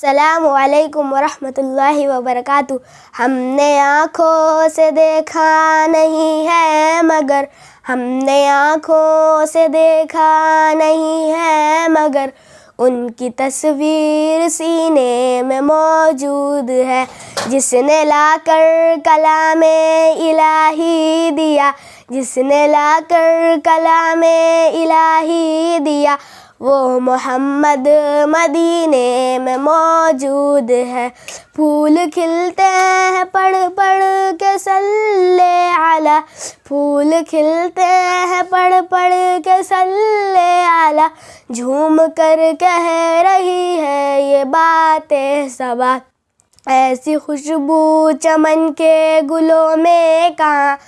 अस्सलामु अलैकुम वरहमतुल्लाहि वबरकातुहू। हमने आँखों से देखा नहीं है मगर, हमने आँखों से देखा नहीं है मगर, उनकी तस्वीर सीने में मौजूद है। जिसने लाकर कलामे इलाही दिया, जिसने लाकर कलामे इलाही दिया, वो मोहम्मद मदीने में मौजूद है। फूल खिलते हैं पढ़ पढ़ के सल्ले आला, फूल खिलते हैं पढ़ पढ़ के सल्ले आला। झूम कर कह रही है ये बातें सबा, ऐसी खुशबू चमन के गुलों में कहाँ,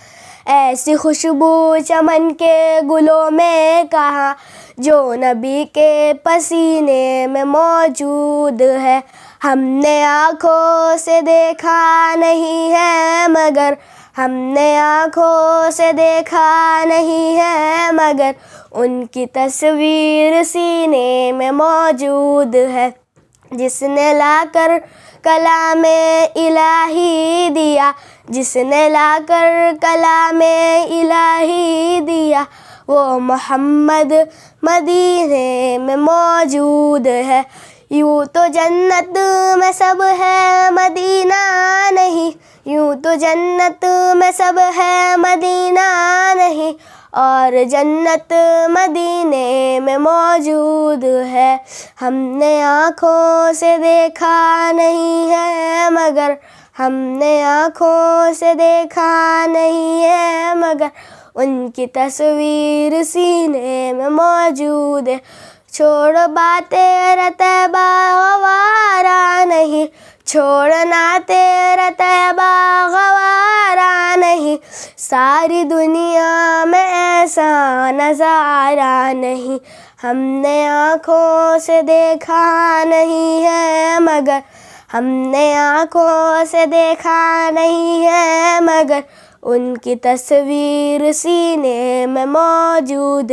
ऐसी खुशबू चमन के गुलों में कहाँ, जो नबी के पसीने में मौजूद है। हमने आँखों से देखा नहीं है मगर, हमने आँखों से देखा नहीं है मगर, उनकी तस्वीर सीने में मौजूद है। जिसने लाकर कलामे इलाही दिया, जिसने लाकर कलामे इलाही दिया, वो मोहम्मद मदीने में मौजूद है। यूँ तो जन्नत में सब है मदीना नहीं, यूँ तो जन्नत में सब है मदीना नहीं, और जन्नत मदीने में मौजूद है। हमने आँखों से देखा नहीं है मगर, हमने आँखों से देखा नहीं है मगर, उनकी तस्वीर सीने में मौजूद है। छोड़ बातें तैबा गवारा नहीं, छोड़ना तेरा तैबा गवारा नहीं, सारी दुनिया में ऐसा नज़ारा नहीं। हमने आँखों से देखा नहीं है मगर, हमने आँखों से देखा नहीं है मगर, उनकी तस्वीर सीने में मौजूद